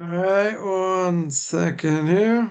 All right, 1 second here.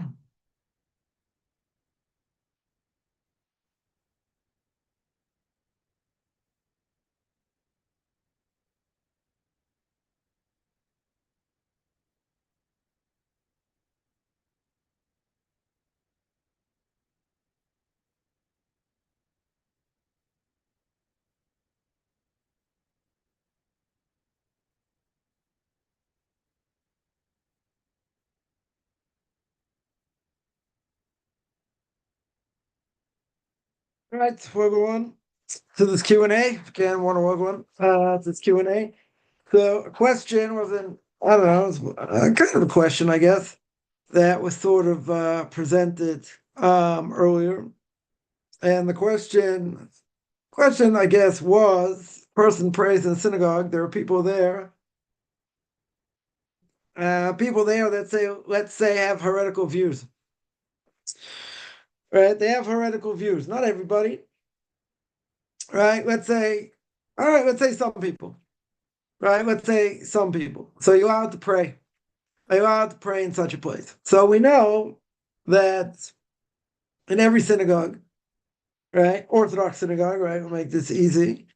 All right, welcome to this Q&A. Again, welcome to this Q&A. So a question was I don't know, it was kind of a question, I guess, that was sort of presented earlier. And the question, I guess, was person prays in the synagogue. There are people there that let's say, have heretical views. Right? They have heretical views. Not everybody. Right? All right, let's say some people. Right? Let's say some people. So you're allowed to pray. Are you allowed to pray in such a place? So we know that in every synagogue, right? Orthodox synagogue, right? We'll make this easy.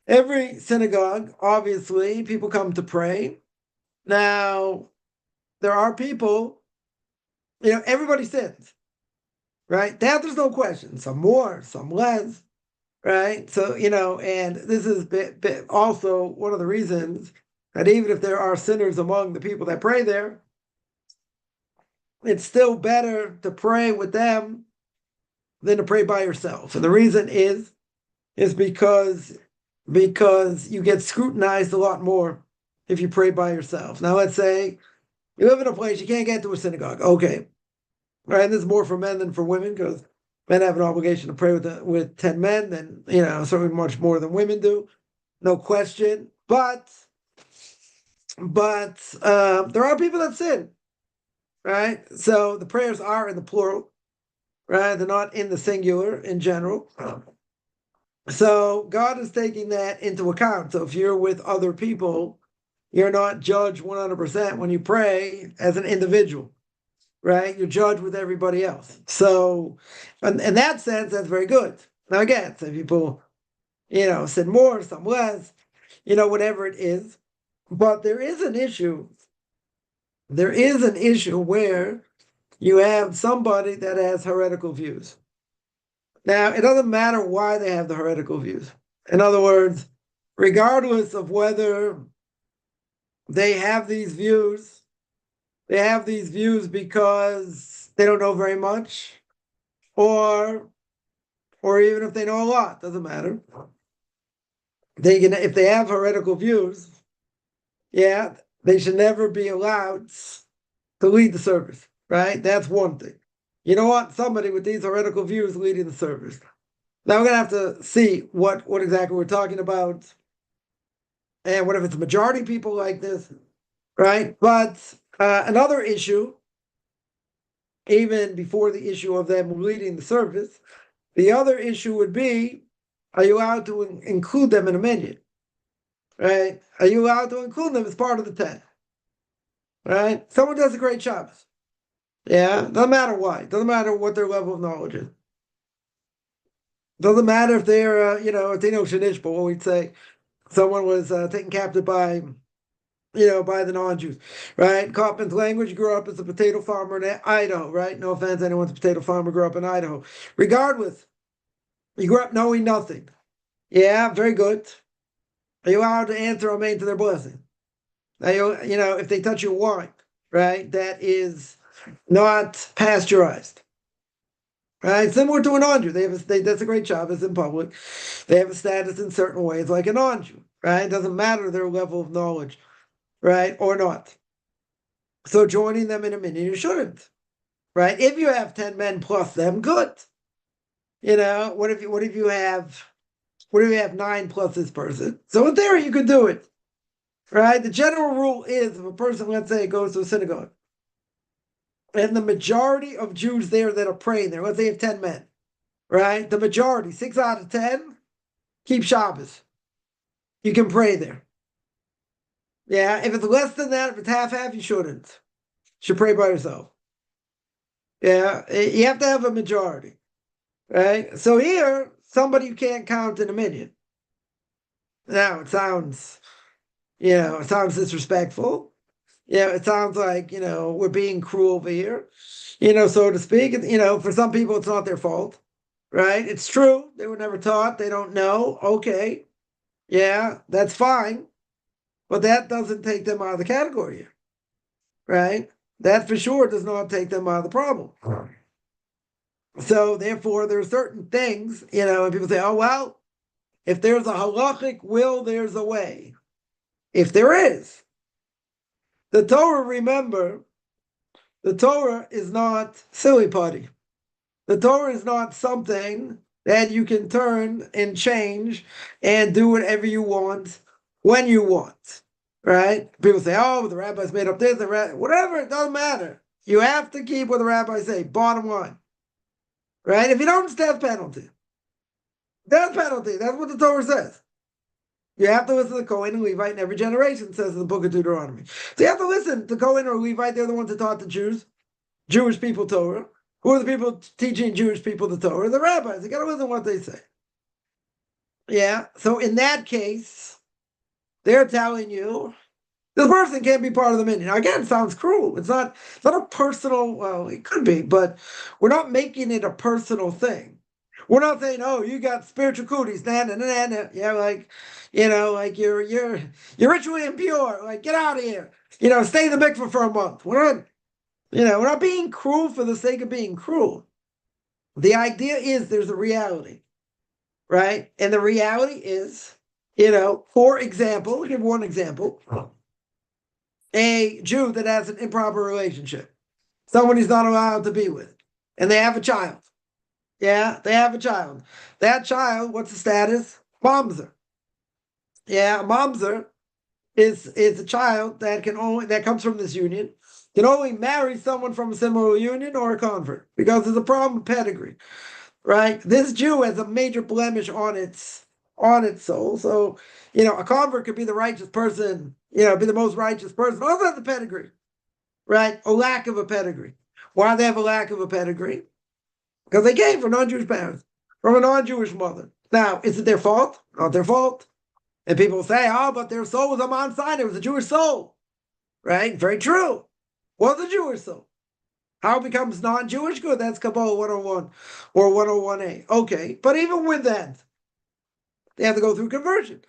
Every synagogue, obviously, people come to pray. Now, there are people, everybody sins, right? That there's no question. Some more, some less, right? So, and this is also one of the reasons that even if there are sinners among the people that pray there, it's still better to pray with them than to pray by yourself. And the reason is because you get scrutinized a lot more if you pray by yourself. Now, let's say you live in a place you can't get to a synagogue. Okay, right? And this is more for men than for women because men have an obligation to pray with 10 men, and certainly much more than women do, no question. But there are people that sin, right? So the prayers are in the plural, right? They're not in the singular in general. So God is taking that into account. So if you're with other people, you're not judged 100% when you pray as an individual, right? You're judged with everybody else. So in that sense, that's very good. Now again, some people, said more, some less, whatever it is. But there is an issue. There is an issue where you have somebody that has heretical views. Now, it doesn't matter why they have the heretical views. In other words, regardless of whether they have these views, because they don't know very much, or even if they know a lot, doesn't matter. If they have heretical views, yeah, they should never be allowed to lead the service, right? That's one thing. You don't want somebody with these heretical views leading the service. Now we're gonna have to see what exactly we're talking about, and what if it's a majority of people like this, right? But another issue, even before the issue of them leading the service, the other issue would be: are you allowed to include them in a menu? Right? Are you allowed to include them as part of the 10? Right? Someone does a great job. Yeah, doesn't matter why. Doesn't matter what their level of knowledge is. Doesn't matter if they're, if they know Shanish, but what we'd say, someone was taken captive by, by the non-Jews, right? Kaufman's language grew up as a potato farmer in Idaho, right? No offense, anyone's a potato farmer grew up in Idaho. Regardless, you grew up knowing nothing. Yeah, very good. Are you allowed to answer amen to their blessing? Now, if they touch your wine, right, that is not pasteurized. Right, similar to a non-Jew, that's a great job. It's in public. They have a status in certain ways, like a non-Jew. Right, it doesn't matter their level of knowledge, right, or not. So joining them in a minyan, you shouldn't. Right, if you have 10 men plus them, good. What if you have 9 plus this person? So in theory, you could do it. Right, the general rule is if a person, let's say, goes to a synagogue, and the majority of Jews there that are praying there, let's say you have 10 men, right? The majority, 6 out of 10, keep Shabbos. You can pray there. Yeah, if it's less than that, if it's half-half, you shouldn't. You should pray by yourself. Yeah, you have to have a majority, right? So here, somebody you can't count in a minyan. Now it sounds disrespectful. It sounds like, we're being cruel over here, so to speak. For some people, it's not their fault, right? It's true. They were never taught. They don't know. Okay. Yeah, that's fine. But that doesn't take them out of the category, right? That for sure does not take them out of the problem. So therefore, there are certain things, and people say, oh, well, if there's a halachic will, there's a way. If there is, the Torah, remember, the Torah is not silly putty. The Torah is not something that you can turn and change and do whatever you want when you want, right? People say, oh, the rabbis made up this, whatever, it doesn't matter. You have to keep what the rabbis say, bottom line, right? If you don't, it's death penalty. Death penalty, that's what the Torah says. You have to listen to the Kohen and Levite in every generation, says in the book of Deuteronomy. So you have to listen to Kohen or Levite, they're the ones that taught the Jewish people Torah. Who are the people teaching Jewish people the Torah? The rabbis. You got to listen to what they say. Yeah. So in that case, they're telling you this person can't be part of the minyan. Now, again, it sounds cruel. It's not a personal. Well, it could be, but we're not making it a personal thing. We're not saying, "Oh, you got spiritual cooties, nah, nah, nah, nah." Yeah, like you're ritually impure. Like, get out of here. Stay in the mikveh for a month. We're not being cruel for the sake of being cruel. The idea is there's a reality, right? And the reality is, for example, I'll give one example. A Jew that has an improper relationship, someone he's not allowed to be with, and they have a child. Yeah, they have a child. That child, what's the status? Mamzer. Yeah, mamzer is a child that comes from this union, can only marry someone from a similar union or a convert, because there's a problem with pedigree, right? This Jew has a major blemish on its soul. So, a convert could be the righteous person, be the most righteous person, also have the pedigree, right? A lack of a pedigree. Why do they have a lack of a pedigree? Because they came from non-Jewish parents, from a non-Jewish mother. Now, is it their fault? Not their fault. And people say, oh, but their soul was a Mount Sinai. It was a Jewish soul, right? Very true. Was a Jewish soul. How it becomes non-Jewish? Good, that's Kabbalah 101 or 101a. Okay, but even with that, they have to go through conversion,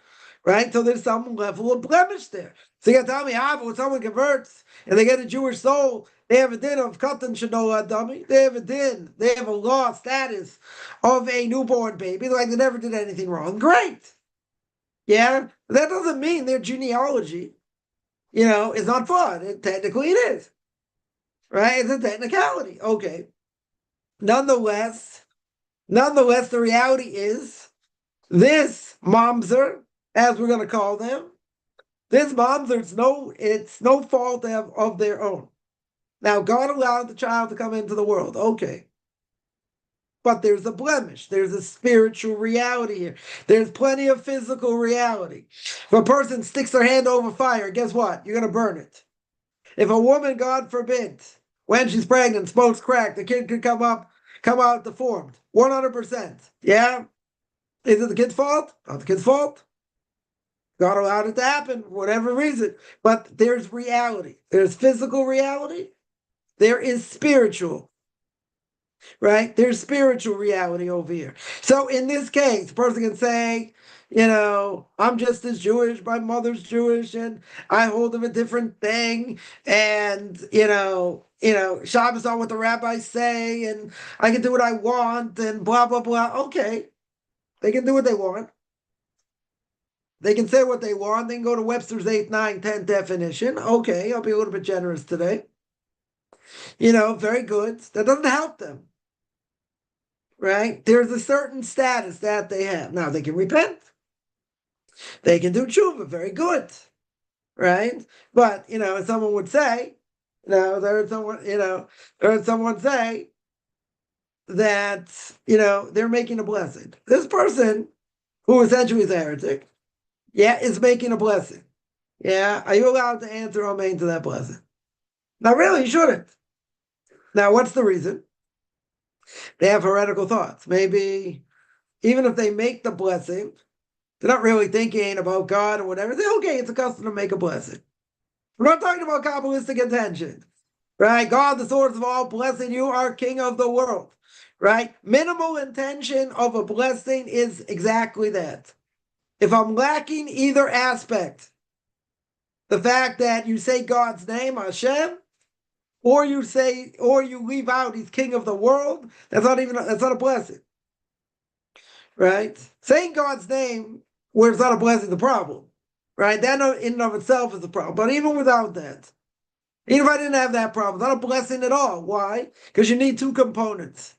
right? So there's some level of blemish there. So you got to tell me, but when someone converts and they get a Jewish soul, they have a din of katan shenola dummy. They have a din. They have a law status of a newborn baby, like they never did anything wrong. Great. Yeah, that doesn't mean their genealogy, is not flawed. Technically it is. Right? It's a technicality. Okay. Nonetheless, the reality is this mamzer, as we're going to call them, this mamzer, it's no fault of their own. Now, God allowed the child to come into the world. Okay. But there's a blemish. There's a spiritual reality here. There's plenty of physical reality. If a person sticks their hand over fire, guess what? You're going to burn it. If a woman, God forbid, when she's pregnant, smokes crack, the kid could come out deformed. 100%. Yeah? Is it the kid's fault? Not the kid's fault. God allowed it to happen for whatever reason. But there's reality. There's physical reality. There is spiritual. Right? There's spiritual reality over here. So in this case, the person can say, I'm just as Jewish, my mother's Jewish, and I hold of a different thing, and Shabbos on what the rabbis say, and I can do what I want, and blah blah blah. Okay, they can do what they want. They can say what they want. They can go to Webster's 8, 9, 10 definition. Okay, I'll be a little bit generous today. Very good. That doesn't help them. Right? There's a certain status that they have. Now they can repent. They can do tshuva. Very good. Right? But, someone would say, there's someone say that, they're making a blessing. This person, who essentially is a heretic, is making a blessing. Yeah, are you allowed to answer amen to that blessing? Now, really, you shouldn't. Now, what's the reason? They have heretical thoughts. Maybe even if they make the blessing, they're not really thinking about God or whatever. They okay, it's a custom to make a blessing. We're not talking about Kabbalistic intention, right? God, the source of all blessing, you are king of the world, right? Minimal intention of a blessing is exactly that. If I'm lacking either aspect, the fact that you say God's name, Hashem, or you leave out he's king of the world, that's not a blessing. Right? Saying God's name where it's not a blessing, the problem. Right? That in and of itself is the problem. But even without that, even if I didn't have that problem, it's not a blessing at all. Why? Because you need two components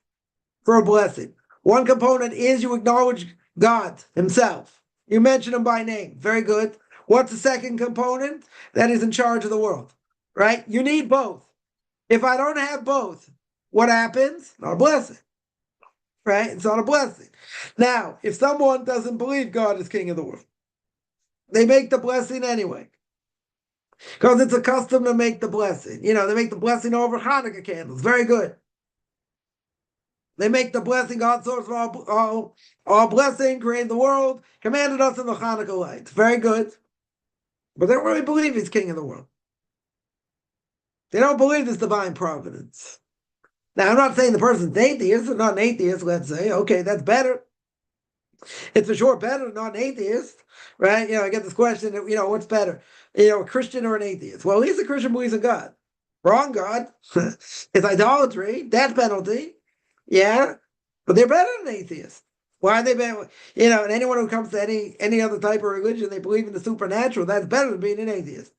for a blessing. One component is you acknowledge God himself. You mention him by name. Very good. What's the second component? That he's in charge of the world. Right? You need both. If I don't have both, what happens? Not a blessing. Right? It's not a blessing. Now, if someone doesn't believe God is king of the world, they make the blessing anyway. Because it's a custom to make the blessing. You know, they make the blessing over Hanukkah candles. Very good. They make the blessing, God source of all blessing, created the world, commanded us in the Hanukkah lights. Very good. But they don't really believe he's king of the world. They don't believe this divine providence. Now, I'm not saying the person's atheist or not an atheist, let's say. Okay, that's better. It's for sure better than not an atheist, right? You know, I get this question, you know, what's better? You know, a Christian or an atheist? Well, at least a Christian believes in God. Wrong God. It's idolatry, death penalty. Yeah, but they're better than atheists. Why are they better? You know, and anyone who comes to any other type of religion, they believe in the supernatural. That's better than being an atheist.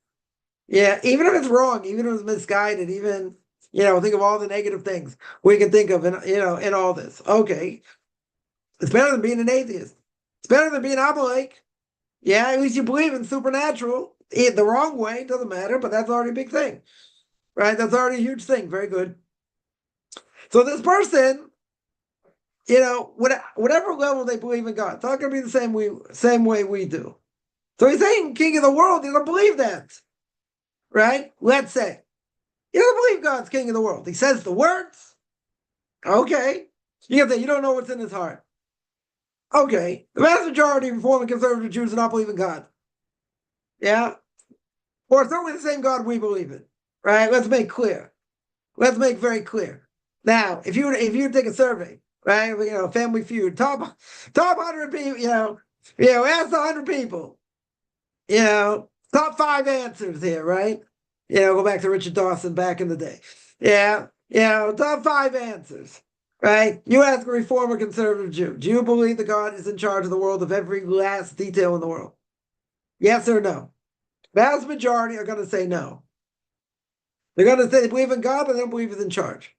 Yeah, even if it's wrong, even if it's misguided, even, you know, think of all the negative things we can think of in all this. Okay. It's better than being an atheist. It's better than being Amalek. Yeah, at least you believe in supernatural. The wrong way, doesn't matter, but that's already a big thing. Right? That's already a huge thing. Very good. So this person, you know, whatever level they believe in God, it's not going to be the same way we do. So he's saying king of the world, he doesn't believe that. Right? Let's say. He doesn't believe God's king of the world. He says the words. Okay. You can say you don't know what's in his heart. Okay. The vast majority of Reform and conservative Jews do not believe in God. Yeah? Or certainly the same God we believe in. Right? Let's make clear. Let's make very clear. Now, if you take a survey, right? You know, Family Feud, top 100 people, ask 100 people, top 5 answers here, right? Go back to Richard Dawson back in the day. Yeah, top 5 answers, right? You ask a Reformer conservative Jew, do you believe that God is in charge of the world of every last detail in the world? Yes or no? Vast majority are going to say no. They're going to say they believe in God, but they don't believe he's in charge.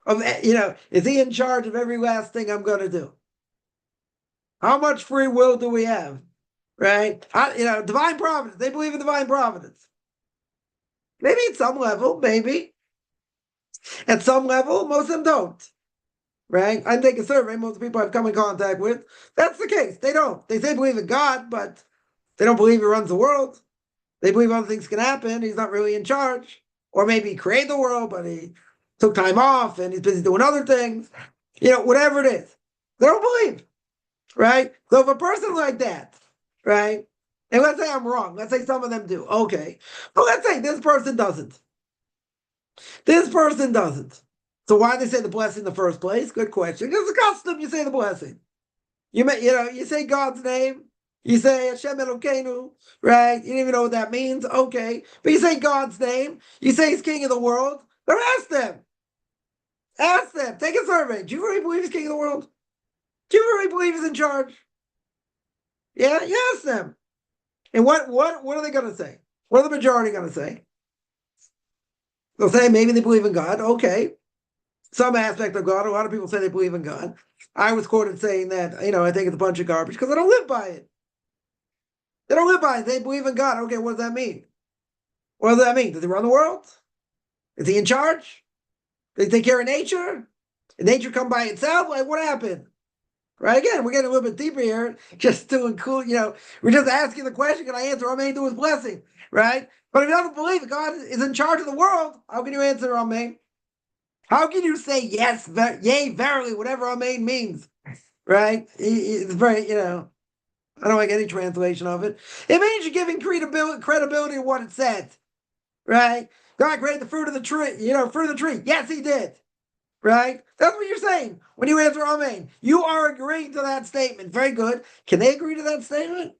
Is he in charge of every last thing I'm going to do? How much free will do we have? Right? Divine providence. They believe in divine providence. Maybe at some level, maybe. At some level, most of them don't. Right? I take a survey, most of the people I've come in contact with, that's the case. They don't. They say they believe in God, but they don't believe he runs the world. They believe other things can happen. He's not really in charge. Or maybe he created the world, but he took time off and he's busy doing other things. Whatever it is. They don't believe. Right? So if a person like that, right? And let's say I'm wrong. Let's say some of them do. Okay. But let's say this person doesn't. This person doesn't. So why do they say the blessing in the first place? Good question. Because it's a custom, you say the blessing. You say God's name. You say Hashem Elokeinu, right? You don't even know what that means. Okay. But you say God's name. You say he's king of the world. Then ask them. Ask them. Take a survey. Do you really believe he's king of the world? Do you really believe he's in charge? Yeah, you ask them. And what are they going to say? What are the majority going to say? They'll say maybe they believe in God. Okay. Some aspect of God. A lot of people say they believe in God. I was quoted saying that, I think it's a bunch of garbage because I don't live by it. They don't live by it. They believe in God. Okay, what does that mean? What does that mean? Does he run the world? Is he in charge? Does he take care of nature? Did nature come by itself? Like, what happened? Right? Again, we're getting a little bit deeper here, just to include, we're just asking the question, can I answer Amen to his blessing? Right? But if you don't believe that God is in charge of the world, how can you answer Amen? How can you say yes, yea, verily, whatever Amen means? Right? It's very, I don't like any translation of it. It means you're giving credibility to what it says. Right? God created the fruit of the tree, fruit of the tree. Yes, he did. Right? That's what you're saying when you answer Amen. You are agreeing to that statement. Very good. Can they agree to that statement?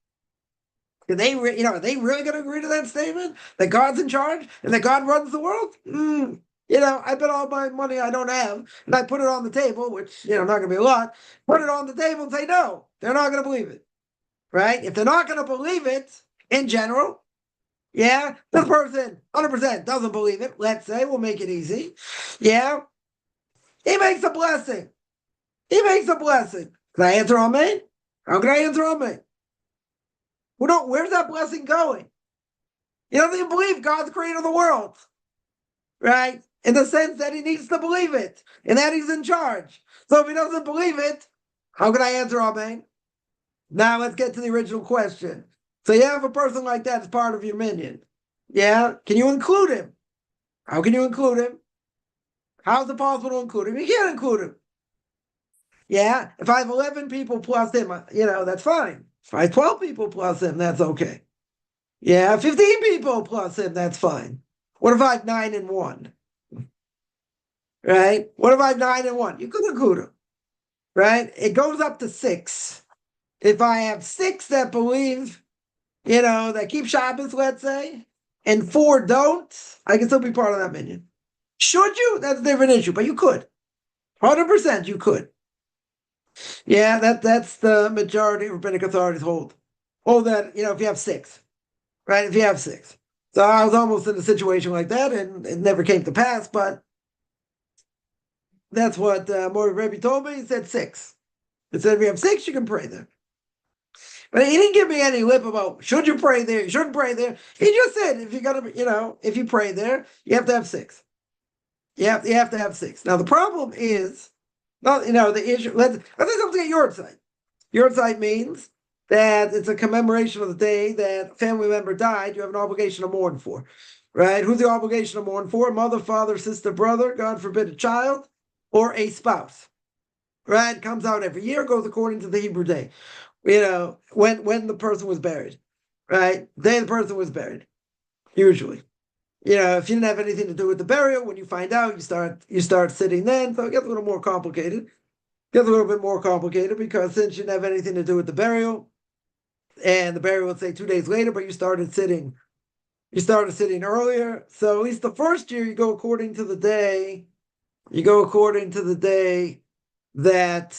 Are they really going to agree to that statement? That God's in charge and that God runs the world? I bet all my money I don't have and I put it on the table, which, not going to be a lot, put it on the table and say, no, they're not going to believe it. Right? If they're not going to believe it in general, yeah, this person 100% doesn't believe it. Let's say, we'll make it easy. Yeah, he makes a blessing. He makes a blessing. Can I answer Amen? How can I answer Amen? Where's that blessing going? He doesn't even believe God's creator of the world. Right? In the sense that he needs to believe it and that he's in charge. So if he doesn't believe it, how can I answer Amen? Now let's get to the original question. So you have a person like that as part of your minyan. Yeah? Can you include him? How can you include him? How's it possible to include him? You can't include him. Yeah? If I have 11 people plus him, that's fine. If I have 12 people plus him, that's okay. Yeah, 15 people plus him, that's fine. What if I have 9 and 1? Right? What if I have 9 and 1? You could include him. Right? It goes up to 6. If I have 6 that believe, that keep Shabbos, let's say, and 4 don't, I can still be part of that minyan. Should you? That's a different issue, but you could. 100% you could. Yeah, that's the majority of rabbinic authorities hold. Hold that, if you have 6. Right? If you have 6. So I was almost in a situation like that, and it never came to pass, but that's what Rabbi told me. He said 6. He said if you have 6, you can pray there. But he didn't give me any lip about should you pray there, you shouldn't pray there. He just said if you're gonna, if you pray there, you have to have 6. You have to have 6. Now the problem is, the issue. Let's say something at your side. Your side means that it's a commemoration of the day that a family member died. You have an obligation to mourn for, right? Who's the obligation to mourn for? Mother, father, sister, brother, God forbid, a child, or a spouse. Right? It comes out every year. Goes according to the Hebrew day. When the person was buried, right? The day the person was buried, usually. If you didn't have anything to do with the burial, when you find out, you start sitting then. So it gets a little more complicated. Gets a little bit more complicated because since you didn't have anything to do with the burial, and the burial would say 2 days later, but you started sitting earlier. So at least the first year you go according to the day. You go according to the day that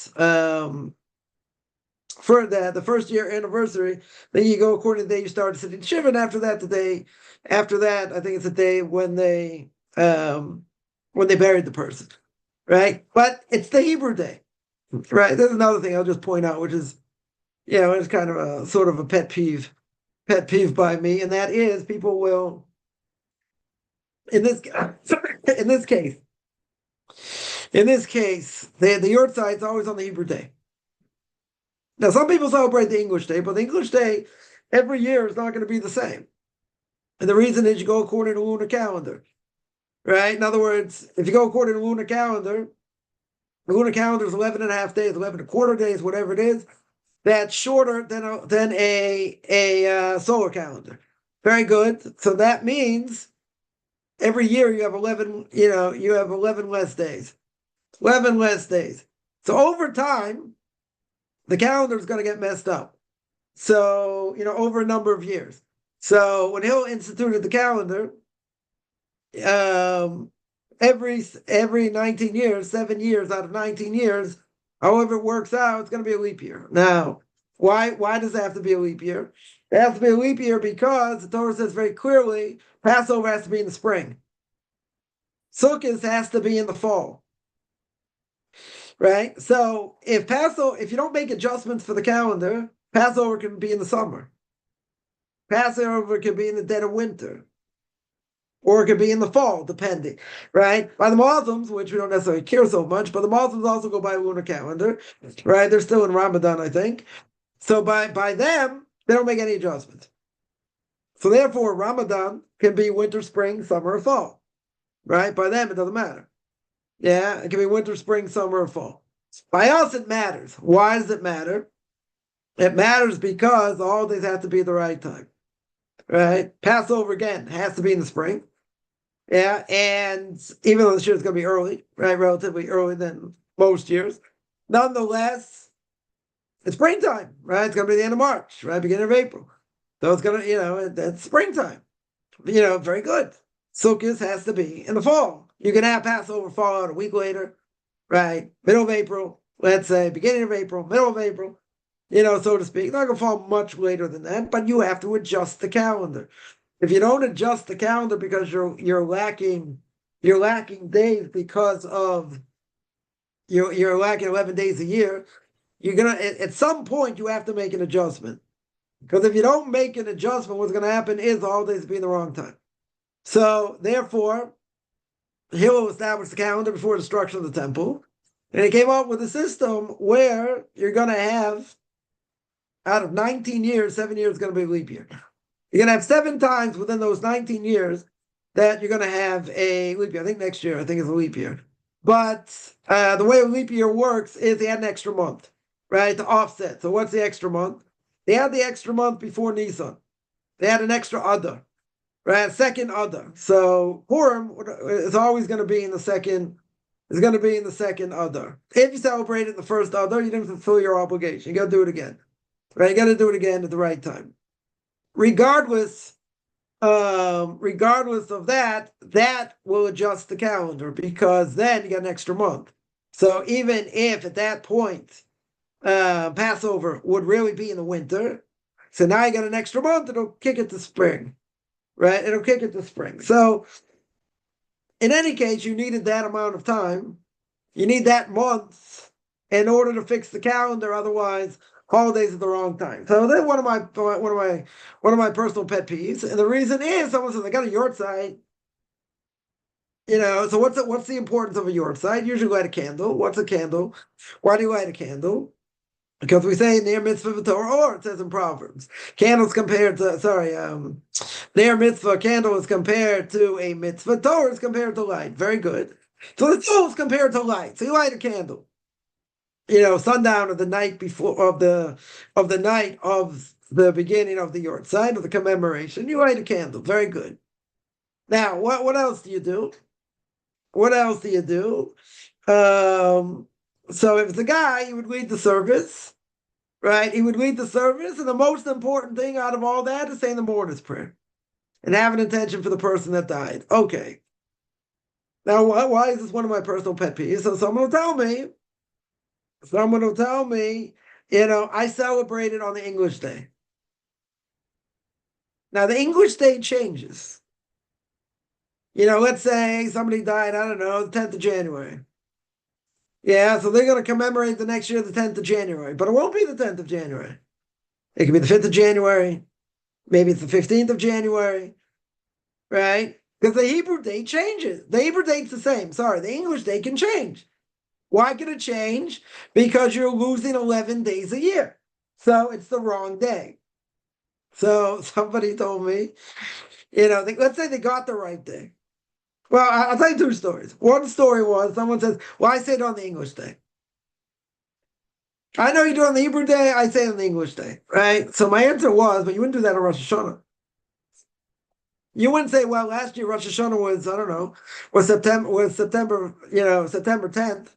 for the first year anniversary, then you go according to the day you started sitting shiva, and after that, I think it's the day when they buried the person, right? But it's the Hebrew day, right? There's another thing I'll just point out, which is, it's kind of a sort of a pet peeve by me, and that is people will, in this case, the Yort side is always on the Hebrew day. Now, some people celebrate the English day, but the English day every year is not going to be the same. And the reason is you go according to lunar calendar, right? In other words, if you go according to lunar calendar, the lunar calendar is 11 and a half days, 11 and a quarter days, whatever it is. That's shorter than a solar calendar. Very good. So that means every year you have 11, you have 11 less days. 11 less days. So over time, the calendar is going to get messed up. So, over a number of years. So when Hill instituted the calendar, every 19 years, 7 years out of 19 years, however it works out, it's going to be a leap year. Now, why does it have to be a leap year? It has to be a leap year because the Torah says very clearly, Passover has to be in the spring. Sukkot has to be in the fall. Right? So if you don't make adjustments for the calendar, Passover can be in the summer. Passover can be in the dead of winter. or it could be in the fall, depending, right? By the Muslims, which we don't necessarily care so much, but the Muslims also go by lunar calendar, right? They're still in Ramadan, I think. So by them, they don't make any adjustments. So therefore, Ramadan can be winter, spring, summer, or fall, right? By them, it doesn't matter. Yeah, it can be winter, spring, summer, or fall. By us, it matters. Why does it matter? It matters because the holidays have to be at the right time, right? Passover, again, has to be in the spring. Yeah, and even though this year is going to be early, right, relatively early than most years, nonetheless, it's springtime, right? It's going to be the end of March, right, beginning of April. So it's going to, that's springtime. Very good. Sukkot has to be in the fall. You can have Passover fall out a week later, right? Middle of April, let's say, beginning of April, middle of April, so to speak. It's not going to fall much later than that, but you have to adjust the calendar. If you don't adjust the calendar because you're lacking days because of you're lacking 11 days a year, you're gonna at some point you have to make an adjustment. Because if you don't make an adjustment, what's going to happen is the holidays will be in the wrong time. So therefore, Hillel established the calendar before the destruction of the temple, and he came up with a system where you're going to have, out of 19 years, 7 years is going to be a leap year. You're going to have 7 times within those 19 years that you're going to have a leap year. I think next year, is a leap year. But the way a leap year works is they add an extra month, right, to offset. So what's the extra month? They had the extra month before Nisan. They had an extra Adar, right? Second Adar. So Purim is always going to be in the second. Is going to be in the second Adar. If you celebrate it in the first Adar, you didn't fulfill your obligation. You got to do it again, right? You got to do it again at the right time. Regardless of that, that will adjust the calendar because then you got an extra month. So even if at that point Passover would really be in the winter, so now you got an extra month, it'll kick it to spring, right? It'll kick it to spring. So in any case, you needed that amount of time. You need that month in order to fix the calendar. Otherwise, holidays at the wrong time. So that's one of my personal pet peeves. And the reason is someone says, I got a yard site. So what's the importance of a yard site? Usually light a candle. What's a candle? Why do you light a candle? Because we say near mitzvah Torah, or it says in Proverbs, candles compared to near mitzvah candle is compared to a mitzvah. Torah is compared to light. Very good. So the Torah is compared to light. So you light a candle. Sundown of the night before of the night of the beginning of the yard site of the commemoration. You light a candle. Very good. Now, what else do you do? What else do you do? So if it's a guy, he would lead the service, right? He would lead the service, and the most important thing out of all that is saying the mourner's prayer and have an intention for the person that died. Okay. Now, why is this one of my personal pet peeves? So someone will tell me, I celebrated on the English day. Now, the English day changes. Let's say somebody died, I don't know, the 10th of January. Yeah, so they're going to commemorate the next year, the 10th of January. But it won't be the 10th of January. It could be the 5th of January. Maybe it's the 15th of January. Right? Because the Hebrew date changes. The Hebrew date's the same. Sorry, the English date can change. Why can it change? Because you're losing 11 days a year. So it's the wrong day. So somebody told me, let's say they got the right day. Well, I'll tell you 2 stories. One story was someone says, well, I say it on the English day. I know you do it on the Hebrew day, I say it on the English day, right? So my answer was, but you wouldn't do that on Rosh Hashanah. You wouldn't say, well, last year Rosh Hashanah was, I don't know, September 10th.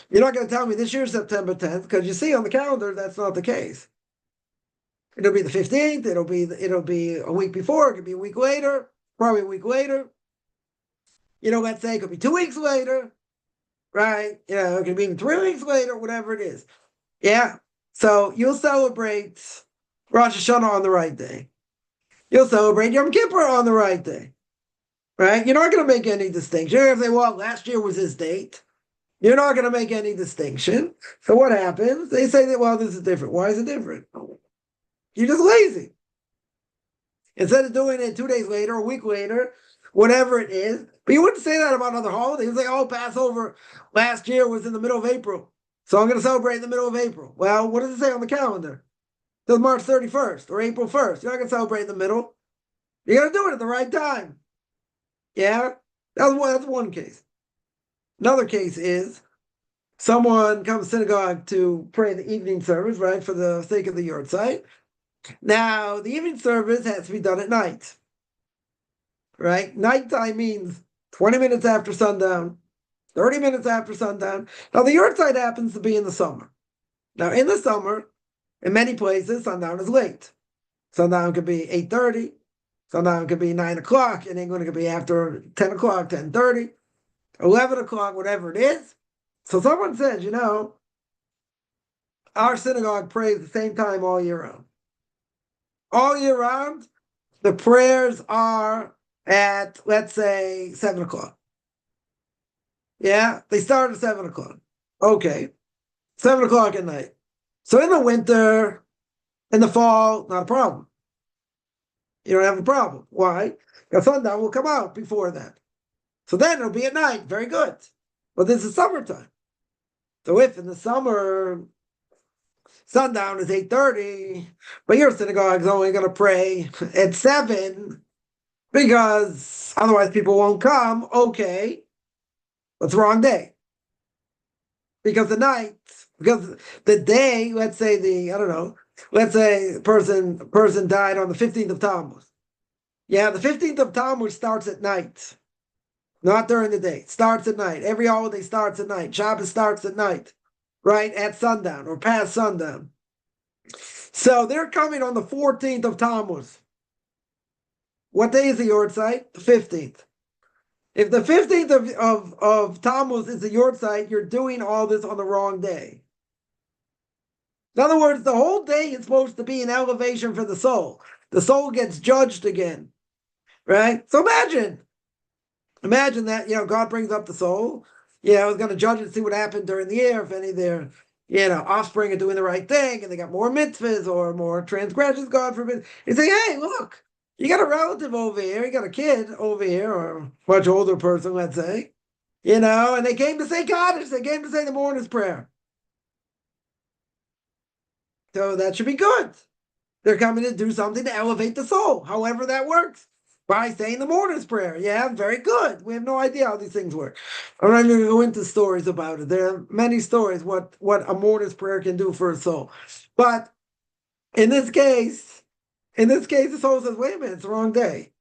You're not going to tell me this year's September 10th, because you see on the calendar, that's not the case. It'll be the 15th, it'll be a week before, it could be a week later, probably a week later. Let's say it could be 2 weeks later, right? It could be even 3 weeks later, whatever it is. Yeah. So you'll celebrate Rosh Hashanah on the right day. You'll celebrate Yom Kippur on the right day, right? You're not going to make any distinction. You're going to say, well, last year was this date. You're not going to make any distinction. So what happens? They say that, well, this is different. Why is it different? You're just lazy. Instead of doing it 2 days later, a week later, whatever it is. But you wouldn't say that about other holidays. Like, oh, Passover last year was in the middle of April, so I'm going to celebrate in the middle of April. Well, what does it say on the calendar? It says March 31st or April 1st. You're not going to celebrate in the middle. You got to do it at the right time. Yeah, that's one case. Another case is someone comes to synagogue to pray the evening service, right, for the sake of the yahrzeit. Now, the evening service has to be done at night, right? Nighttime means 20 minutes after sundown, 30 minutes after sundown. Now, the yahrzeit happens to be in the summer. Now, in the summer, in many places, sundown is late. Sundown could be 8:30. Sundown could be 9 o'clock. In England, it could be after 10 o'clock, 10:30, 11 o'clock, whatever it is. So someone says, our synagogue prays the same time all year round. All year round, the prayers are at, let's say, 7 o'clock. Yeah, they start at 7 o'clock. Okay, 7 o'clock at night. So in the winter, in the fall, not a problem. You don't have a problem. Why? Because sundown will come out before that. So then it'll be at night. Very good. But this is summertime. So if in the summer sundown is 8:30, but your synagogue is only going to pray at 7 because otherwise people won't come, okay, that's the wrong day. Because the day, let's say let's say person died on the 15th of Tammuz. Yeah, the 15th of Tammuz starts at night, not during the day. It starts at night. Every holiday starts at night. Shabbos starts at night, right, at sundown or past sundown. So they're coming on the 14th of Tammuz. What day is the yahrzeit? The 15th. If the 15th of Tammuz is the yahrzeit, you're doing all this on the wrong day. In other words, the whole day is supposed to be an elevation for the soul. The soul gets judged again, right? So imagine that, God brings up the soul, is going to judge it, see what happened during the year, if any of their, offspring are doing the right thing, and they got more mitzvahs or more transgressions, God forbid. You say, hey, look, you got a relative over here, you got a kid over here, or a much older person, let's say, and they came to say Kaddish, they came to say the mourner's prayer. So that should be good. They're coming to do something to elevate the soul, however that works, by saying the mourner's prayer. Yeah, very good. We have no idea how these things work. I'm not even going to go into stories about it. There are many stories what a mourner's prayer can do for a soul. But in this case, the soul says, wait a minute, it's the wrong day.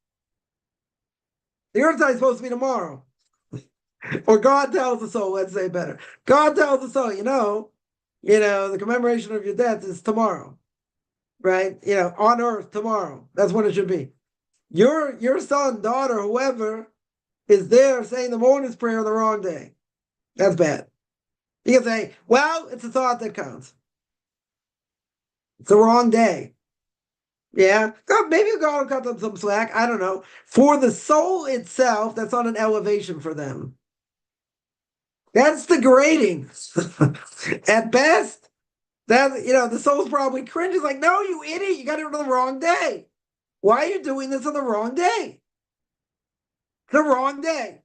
The yahrzeit is supposed to be tomorrow. Or God tells the soul, let's say better. God tells the soul, the commemoration of your death is tomorrow, right? On earth tomorrow. That's when it should be. Your son, daughter, whoever is there saying the mourner's prayer on the wrong day. That's bad. You can say, well, it's a thought that counts. It's the wrong day. Yeah, maybe God will cut them some slack. I don't know. For the soul itself, that's not an elevation for them. That's degrading. At best, the soul's probably cringes like, no, you idiot, you got it on the wrong day. Why are you doing this on the wrong day? The wrong day.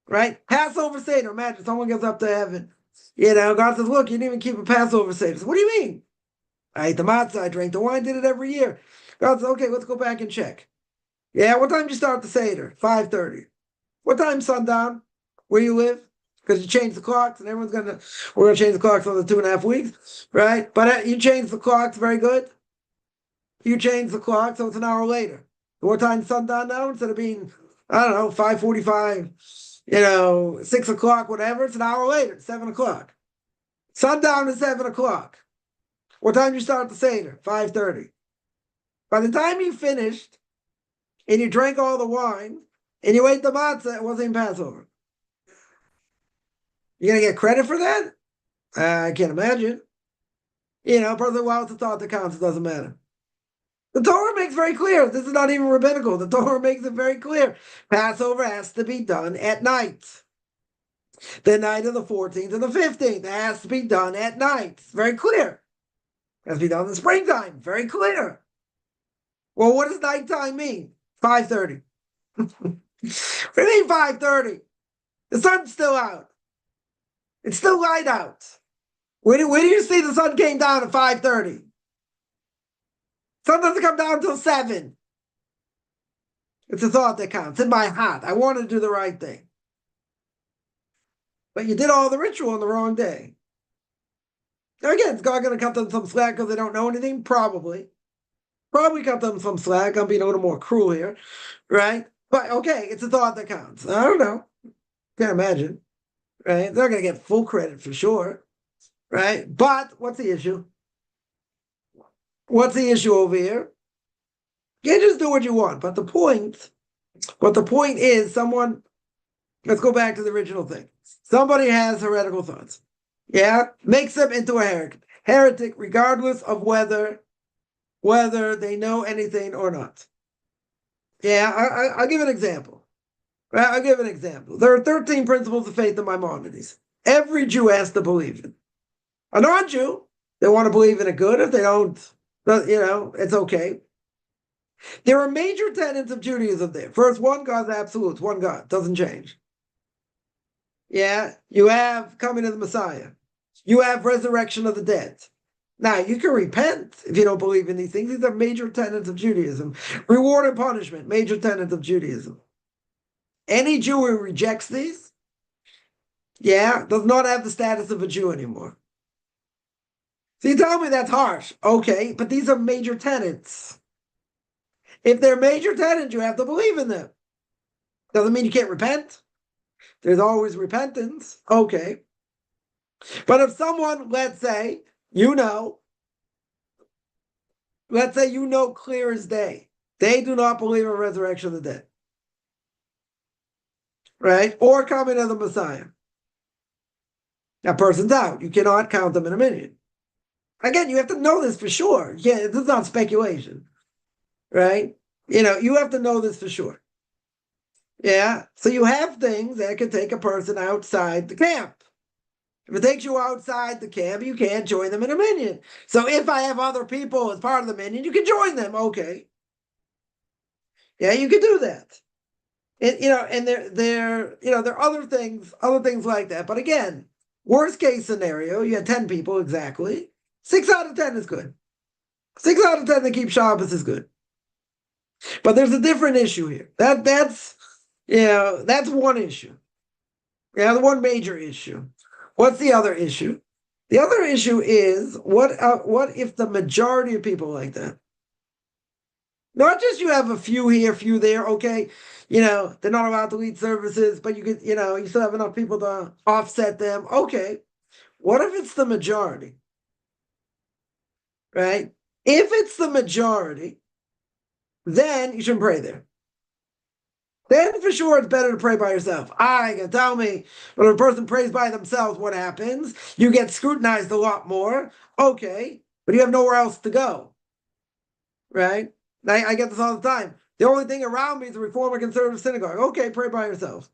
Right? Passover Seder. Imagine someone gets up to heaven. God says, look, you didn't even keep a Passover Seder. So, what do you mean? I ate the matzah, I drank the wine, did it every year. God says, okay, let's go back and check. Yeah, what time did you start the Seder? 5:30. What time sundown? Where you live? Because you changed the clocks, and we're going to change the clocks for the 2.5 weeks, right? But you changed the clocks, very good. You changed the clock, so it's an hour later. What time sundown now? Instead of being, 5:45, 6 o'clock, whatever, it's an hour later, 7 o'clock. Sundown is 7 o'clock. What time did you start the Seder? 5:30. By the time you finished, and you drank all the wine, and you ate the matzah, it wasn't even Passover. You're going to get credit for that? I can't imagine. Brother, well, it's a thought that counts. It doesn't matter. The Torah makes very clear. This is not even rabbinical. The Torah makes it very clear. Passover has to be done at night. The night of the 14th and the 15th has to be done at night. It's very clear. It has to be done in the springtime. Very clear. Well, what does nighttime mean? 5:30. What do you mean 5:30? The sun's still out. It's still light out. Where do you see the sun came down at 5:30? Sun doesn't come down until 7. It's a thought that counts. In my heart, I want to do the right thing. But you did all the ritual on the wrong day. Now again, is God going to cut them some slack because they don't know anything? Probably. Probably cut them some slack. I'm being a little more cruel here, right? But okay, it's a thought that counts. I don't know. Can't imagine, right? They're not going to get full credit for sure, right? But what's the issue? What's the issue over here? You can't just do what you want. But the point is someone, let's go back to the original thing. Somebody has heretical thoughts. Yeah? Makes them into a heretic regardless of whether they know anything or not. Yeah, I'll give an example. Right? I'll give an example. There are 13 principles of faith in Maimonides. Every Jew has to believe in. A non-Jew, they want to believe in it good. If they don't, it's okay. There are major tenets of Judaism there. First, one God's absolutes, one God, doesn't change. Yeah, you have coming of the Messiah. You have resurrection of the dead. Now, you can repent if you don't believe in these things. These are major tenets of Judaism. Reward and punishment, major tenets of Judaism. Any Jew who rejects these, does not have the status of a Jew anymore. So you tell me that's harsh. Okay, but these are major tenets. If they're major tenets, you have to believe in them. Doesn't mean you can't repent. There's always repentance. Okay. But if someone, let's say you know clear as day, they do not believe in resurrection of the dead. Right? Or coming of the Messiah. That person's out. You cannot count them in a minyan. Again, you have to know this for sure. Yeah, this is not speculation. Right? You have to know this for sure. Yeah? So you have things that can take a person outside the camp. If it takes you outside the camp, you can't join them in a minyan. So if I have other people as part of the minyan, you can join them. Okay. Yeah, you can do that. And there are other things like that. But again, worst case scenario, you had 10 people exactly. 6 out of 10 is good. 6 out of 10 that keep Shabbos is good. But there's a different issue here. That's one issue. Yeah, the one major issue. What's the other issue? The other issue is what if the majority of people like that? Not just you have a few here, a few there, okay? They're not allowed to lead services, but you could, you still have enough people to offset them. Okay. What if it's the majority? Right? If it's the majority, then you shouldn't pray there. Then for sure it's better to pray by yourself. You can tell me, when a person prays by themselves, what happens? You get scrutinized a lot more. Okay, but you have nowhere else to go. Right? I get this all the time. The only thing around me is a Reform or Conservative synagogue. Okay, pray by yourself.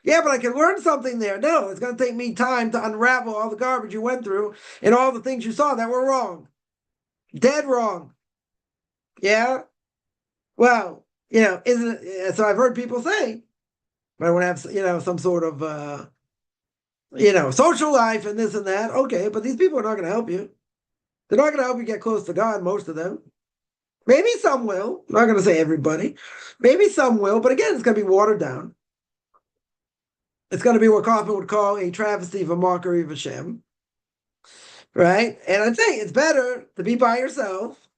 Yeah, but I can learn something there. No, it's going to take me time to unravel all the garbage you went through and all the things you saw that were wrong. Dead wrong. Yeah? Well, isn't it? So I've heard people say, but I want to have, some sort of, social life and this and that. Okay, but these people are not going to help you. They're not going to help you get close to God, most of them. Maybe some will. I'm not going to say everybody. Maybe some will, but again, it's going to be watered down. It's going to be what Kaufman would call a travesty of a mockery of Hashem. Right? And I'd say it's better to be by yourself,